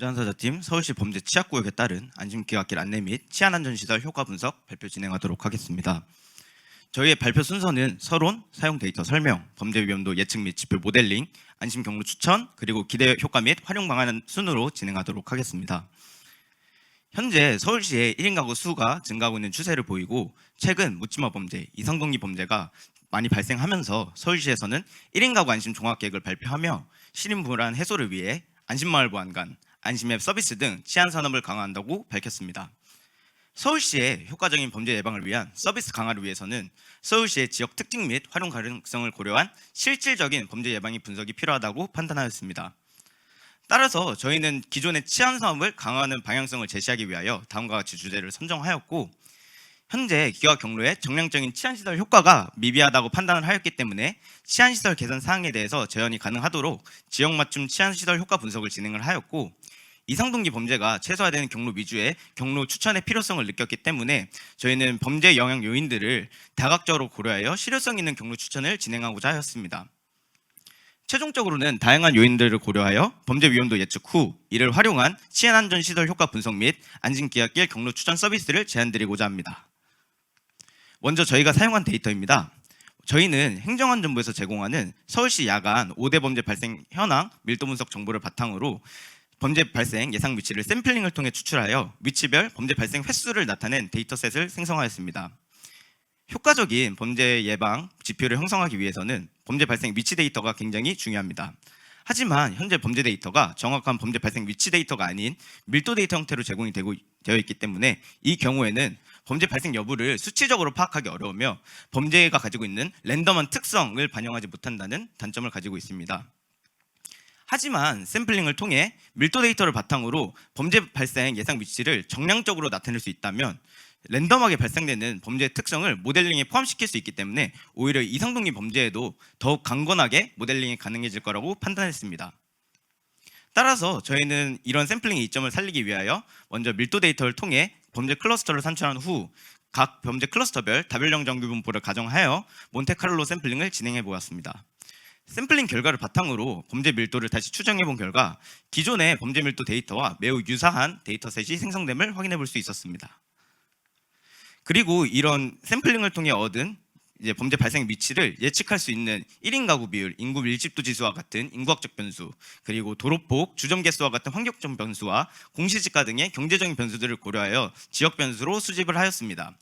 부자연사자팀 서울시 범죄 치안구역에 따른 안심기각길 안내 및 치안안전시설 효과 분석 발표 진행하도록 하겠습니다. 저희의 발표 순서는 서론, 사용 데이터 설명, 범죄 위험도 예측 및 지표 모델링, 안심 경로 추천, 그리고 기대 효과 및 활용 방안 순으로 진행하도록 하겠습니다. 현재 서울시의 1인 가구 수가 증가하고 있는 추세를 보이고 최근 묻지마 범죄, 이성동기 범죄가 많이 발생하면서 서울시에서는 1인 가구 안심 종합계획을 발표하며 시민 불안 해소를 위해 안심마을 보안관, 안심앱 서비스 등 치안 산업을 강화한다고 밝혔습니다. 서울시의 효과적인 범죄 예방을 위한 서비스 강화를 위해서는 서울시의 지역 특징 및 활용 가능성을 고려한 실질적인 범죄 예방이 분석이 필요하다고 판단하였습니다. 따라서 저희는 기존의 치안 사업을 강화하는 방향성을 제시하기 위하여 다음과 같이 주제를 선정하였고, 현재 기각 경로의 정량적인 치안시설 효과가 미비하다고 판단을 하였기 때문에 치안시설 개선 사항에 대해서 재현이 가능하도록 지역 맞춤 치안시설 효과 분석을 진행을 하였고, 이상동기 범죄가 최소화되는 경로 위주의 경로 추천의 필요성을 느꼈기 때문에 저희는 범죄 영향 요인들을 다각적으로 고려하여 실효성 있는 경로 추천을 진행하고자 하였습니다. 최종적으로는 다양한 요인들을 고려하여 범죄 위험도 예측 후 이를 활용한 치안안전시설 효과 분석 및 안심기각길 경로 추천 서비스를 제안드리고자 합니다. 먼저 저희가 사용한 데이터입니다. 저희는 행정안전부에서 제공하는 서울시 야간 5대 범죄 발생 현황 밀도 분석 정보를 바탕으로 범죄 발생 예상 위치를 샘플링을 통해 추출하여 위치별 범죄 발생 횟수를 나타낸 데이터셋을 생성하였습니다. 효과적인 범죄 예방 지표를 형성하기 위해서는 범죄 발생 위치 데이터가 굉장히 중요합니다. 하지만 현재 범죄 데이터가 정확한 범죄 발생 위치 데이터가 아닌 밀도 데이터 형태로 제공이 되어 있기 때문에 이 경우에는 범죄 발생 여부를 수치적으로 파악하기 어려우며 범죄가 가지고 있는 랜덤한 특성을 반영하지 못한다는 단점을 가지고 있습니다. 하지만 샘플링을 통해 밀도 데이터를 바탕으로 범죄 발생 예상 위치를 정량적으로 나타낼 수 있다면 랜덤하게 발생되는 범죄의 특성을 모델링에 포함시킬 수 있기 때문에 오히려 이상동기 범죄에도 더욱 강건하게 모델링이 가능해질 거라고 판단했습니다. 따라서 저희는 이런 샘플링의 이점을 살리기 위하여 먼저 밀도 데이터를 통해 범죄 클러스터를 산출한 후 각 범죄 클러스터별 다별령 정규분포를 가정하여 몬테카를로 샘플링을 진행해 보았습니다. 샘플링 결과를 바탕으로 범죄 밀도를 다시 추정해 본 결과 기존의 범죄 밀도 데이터와 매우 유사한 데이터셋이 생성됨을 확인해 볼 수 있었습니다. 그리고 이런 샘플링을 통해 얻은 범죄 발생 위치를 예측할 수 있는 1인 가구 비율, 인구 밀집도 지수와 같은 인구학적 변수, 그리고 도로폭, 주점 개수와 같은 환경적 변수와 공시지가 등의 경제적인 변수들을 고려하여 지역 변수로 수집을 하였습니다.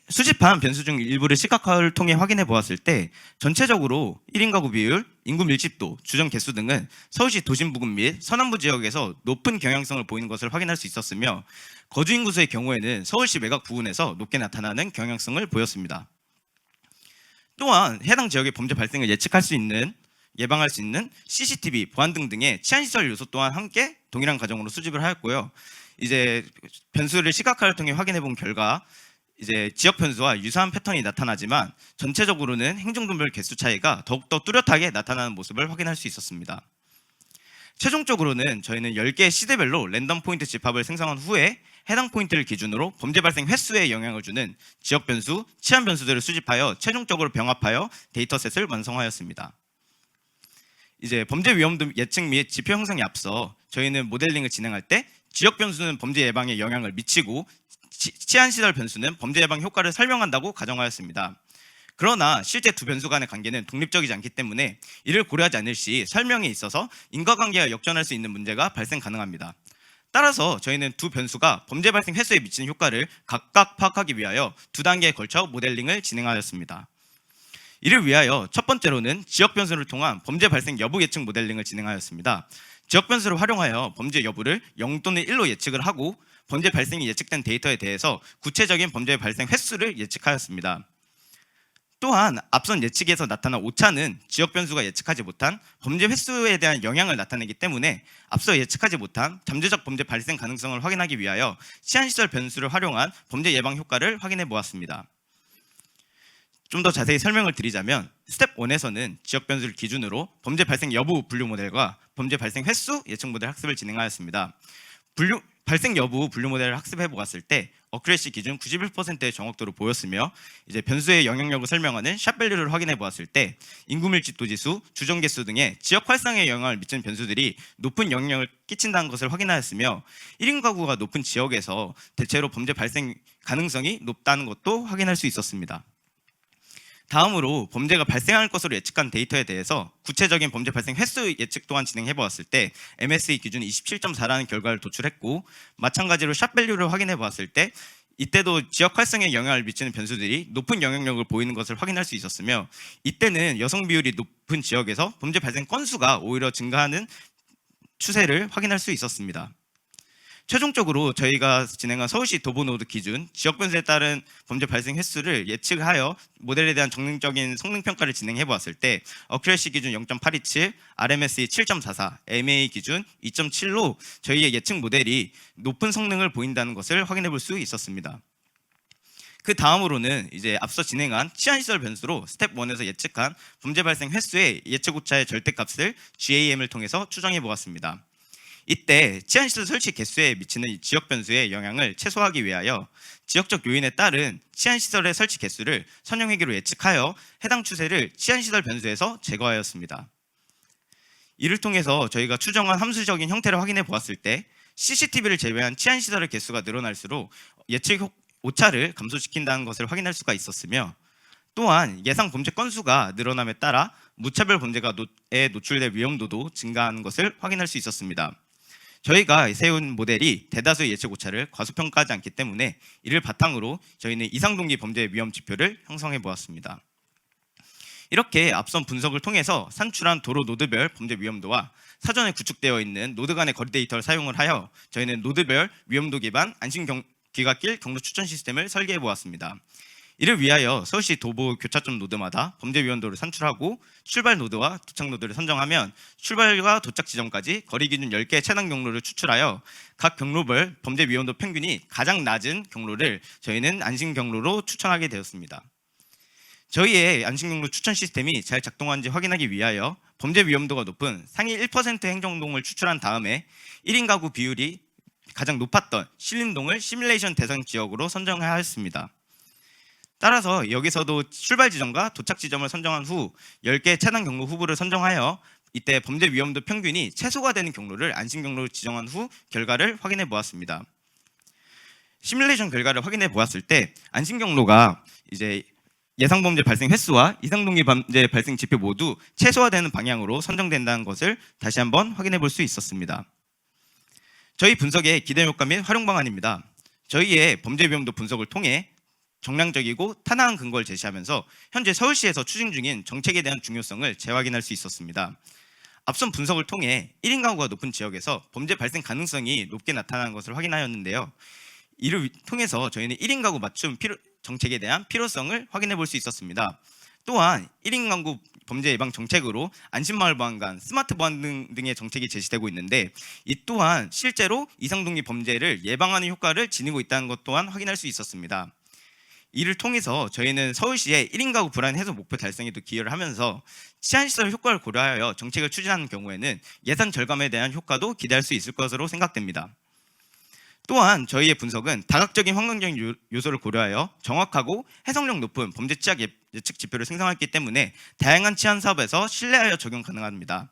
수집한 변수 중 일부를 시각화를 통해 확인해 보았을 때 전체적으로 1인 가구 비율, 인구 밀집도, 주점 개수 등은 서울시 도심 부근 및 서남부 지역에서 높은 경향성을 보이는 것을 확인할 수 있었으며 거주 인구수의 경우에는 서울시 외곽 부근에서 높게 나타나는 경향성을 보였습니다. 또한 해당 지역의 범죄 발생을 예측할 수 있는 예방할 수 있는 CCTV, 보안등 등의 치안시설 요소 또한 함께 동일한 과정으로 수집을 하였고요. 변수를 시각화를 통해 확인해 본 결과 지역 변수와 유사한 패턴이 나타나지만 전체적으로는 행정동별 개수 차이가 더욱더 뚜렷하게 나타나는 모습을 확인할 수 있었습니다. 최종적으로는 저희는 10개의 시대별로 랜덤 포인트 집합을 생성한 후에 해당 포인트를 기준으로 범죄 발생 횟수에 영향을 주는 지역 변수, 치안 변수들을 수집하여 최종적으로 병합하여 데이터셋을 완성하였습니다. 범죄 위험도 예측 및 지표 형성에 앞서 저희는 모델링을 진행할 때 지역 변수는 범죄 예방에 영향을 미치고 치안시설 변수는 범죄 예방 효과를 설명한다고 가정하였습니다. 그러나 실제 두 변수 간의 관계는 독립적이지 않기 때문에 이를 고려하지 않을 시 설명에 있어서 인과관계가 역전할 수 있는 문제가 발생 가능합니다. 따라서 저희는 두 변수가 범죄 발생 횟수에 미치는 효과를 각각 파악하기 위하여 두 단계에 걸쳐 모델링을 진행하였습니다. 이를 위하여 첫 번째로는 지역 변수를 통한 범죄 발생 여부 예측 모델링을 진행하였습니다. 지역 변수를 활용하여 범죄 여부를 0 또는 1로 예측을 하고 범죄 발생이 예측된 데이터에 대해서 구체적인 범죄 발생 횟수를 예측하였습니다. 또한 앞선 예측에서 나타난 오차는 지역 변수가 예측하지 못한 범죄 횟수에 대한 영향을 나타내기 때문에 앞서 예측하지 못한 잠재적 범죄 발생 가능성을 확인하기 위하여 치안시설 변수를 활용한 범죄 예방 효과를 확인해 보았습니다. 좀 더 자세히 설명을 드리자면 스텝 1에서는 지역 변수를 기준으로 범죄 발생 여부 분류 모델과 범죄 발생 횟수 예측 모델 학습을 진행하였습니다. 발생 여부 분류 모델을 학습해 보았을 때 어큐레시 기준 91%의 정확도를 보였으며 이제 변수의 영향력을 설명하는 샵 밸류를 확인해 보았을 때 인구 밀집도 지수, 주정 개수 등의 지역 활성에 영향을 미치는 변수들이 높은 영향력을 끼친다는 것을 확인하였으며 1인 가구가 높은 지역에서 대체로 범죄 발생 가능성이 높다는 것도 확인할 수 있었습니다. 다음으로 범죄가 발생할 것으로 예측한 데이터에 대해서 구체적인 범죄 발생 횟수 예측 또한 진행해 보았을 때 MSE 기준 27.4라는 결과를 도출했고, 마찬가지로 샵 밸류를 확인해 보았을 때 이때도 지역 활성에 영향을 미치는 변수들이 높은 영향력을 보이는 것을 확인할 수 있었으며, 이때는 여성 비율이 높은 지역에서 범죄 발생 건수가 오히려 증가하는 추세를 확인할 수 있었습니다. 최종적으로 저희가 진행한 서울시 도보노드 기준 지역 변수에 따른 범죄 발생 횟수를 예측하여 모델에 대한 정능적인 성능 평가를 진행해 보았을 때 어큐레시 기준 0.827, RMSE 7.44, MA 기준 2.7로 저희의 예측 모델이 높은 성능을 보인다는 것을 확인해 볼 수 있었습니다. 그 다음으로는 이제 앞서 진행한 치안시설 변수로 스텝 1에서 예측한 범죄 발생 횟수의 예측 오차의 절대값을 GAM을 통해서 추정해 보았습니다. 이때 치안시설 설치 개수에 미치는 지역 변수의 영향을 최소화하기 위하여 지역적 요인에 따른 치안시설의 설치 개수를 선형회계로 예측하여 해당 추세를 치안시설 변수에서 제거하였습니다. 이를 통해서 저희가 추정한 함수적인 형태를 확인해 보았을 때 CCTV를 제외한 치안시설의 개수가 늘어날수록 예측 오차를 감소시킨다는 것을 확인할 수가 있었으며, 또한 예상 범죄 건수가 늘어남에 따라 무차별 범죄에 노출될 위험도도 증가하는 것을 확인할 수 있었습니다. 저희가 세운 모델이 대다수의 예측 오차를 과소평가하지 않기 때문에 이를 바탕으로 저희는 이상동기 범죄 위험 지표를 형성해 보았습니다. 이렇게 앞선 분석을 통해서 산출한 도로 노드별 범죄 위험도와 사전에 구축되어 있는 노드 간의 거리 데이터를 사용을 하여 저희는 노드별 위험도 기반 안심 귀갓길 경로 추천 시스템을 설계해 보았습니다. 이를 위하여 서울시 도보 교차점 노드마다 범죄 위험도를 산출하고 출발 노드와 도착 노드를 선정하면 출발과 도착 지점까지 거리 기준 10개의 차단 경로를 추출하여 각 경로별 범죄 위험도 평균이 가장 낮은 경로를 저희는 안심 경로로 추천하게 되었습니다. 저희의 안심 경로 추천 시스템이 잘 작동하는지 확인하기 위하여 범죄 위험도가 높은 상위 1% 행정동을 추출한 다음에 1인 가구 비율이 가장 높았던 신림동을 시뮬레이션 대상 지역으로 선정하였습니다. 따라서 여기서도 출발 지점과 도착 지점을 선정한 후 10개의 차단 경로 후보를 선정하여 이때 범죄 위험도 평균이 최소가 되는 경로를 안심 경로로 지정한 후 결과를 확인해 보았습니다. 시뮬레이션 결과를 확인해 보았을 때 안심 경로가 이제 예상 범죄 발생 횟수와 이상동기 범죄 발생 지표 모두 최소화되는 방향으로 선정된다는 것을 다시 한번 확인해 볼 수 있었습니다. 저희 분석의 기대 효과 및 활용 방안입니다. 저희의 범죄 위험도 분석을 통해 정량적이고 타당한 근거를 제시하면서 현재 서울시에서 추진 중인 정책에 대한 중요성을 재확인할 수 있었습니다. 앞선 분석을 통해 1인 가구가 높은 지역에서 범죄 발생 가능성이 높게 나타나는 것을 확인하였는데요. 이를 통해서 저희는 1인 가구 맞춤 정책에 대한 필요성을 확인해 볼 수 있었습니다. 또한 1인 가구 범죄 예방 정책으로 안심마을 보안관, 스마트 보안 등의 정책이 제시되고 있는데, 이 또한 실제로 이상동기 범죄를 예방하는 효과를 지니고 있다는 것 또한 확인할 수 있었습니다. 이를 통해서 저희는 서울시의 1인 가구 불안 해소 목표 달성에도 기여를 하면서 치안시설 효과를 고려하여 정책을 추진하는 경우에는 예산 절감에 대한 효과도 기대할 수 있을 것으로 생각됩니다. 또한 저희의 분석은 다각적인 환경적인 요소를 고려하여 정확하고 해석력 높은 범죄 취약 예측 지표를 생성했기 때문에 다양한 치안 사업에서 신뢰하여 적용 가능합니다.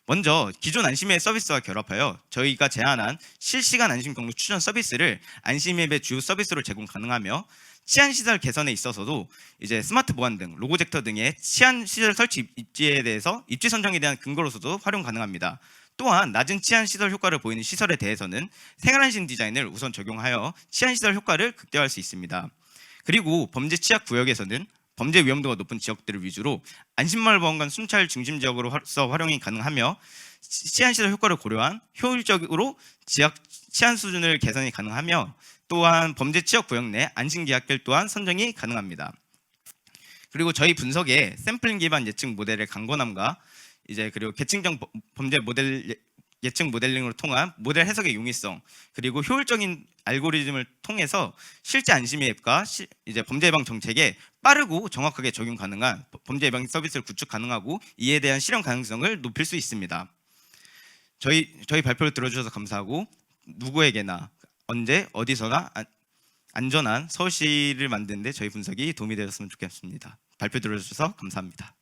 먼저 기존 안심앱 서비스와 결합하여 저희가 제안한 실시간 안심 경로 추천 서비스를 안심앱의 주요 서비스로 제공 가능하며, 치안 시설 개선에 있어서도 이제 스마트 보안 등 로고젝터 등의 치안 시설 설치 입지에 대해서 입지 선정에 대한 근거로서도 활용 가능합니다. 또한 낮은 치안 시설 효과를 보이는 시설에 대해서는 생활안심 디자인을 우선 적용하여 치안 시설 효과를 극대화할 수 있습니다. 그리고 범죄 취약 구역에서는 범죄 위험도가 높은 지역들을 위주로 안심마을 보안관 순찰 중심 지역으로서 활용이 가능하며, 치안 시설 효과를 고려한 효율적으로 지역 치안 수준을 개선이 가능하며, 또한 범죄 취약 구역 내 안심 계약길 또한 선정이 가능합니다. 그리고 저희 분석에 샘플링 기반 예측 모델의 강건함과 그리고 계층적 범죄 모델 예측 모델링으로 통한 모델 해석의 용이성, 그리고 효율적인 알고리즘을 통해서 실제 안심 앱과 범죄 예방 정책에 빠르고 정확하게 적용 가능한 범죄 예방 서비스를 구축 가능하고 이에 대한 실현 가능성을 높일 수 있습니다. 저희 발표를 들어주셔서 감사하고, 누구에게나 언제 어디서나 안전한 서울시를 만드는 데 저희 분석이 도움이 되었으면 좋겠습니다. 발표 들어주셔서 감사합니다.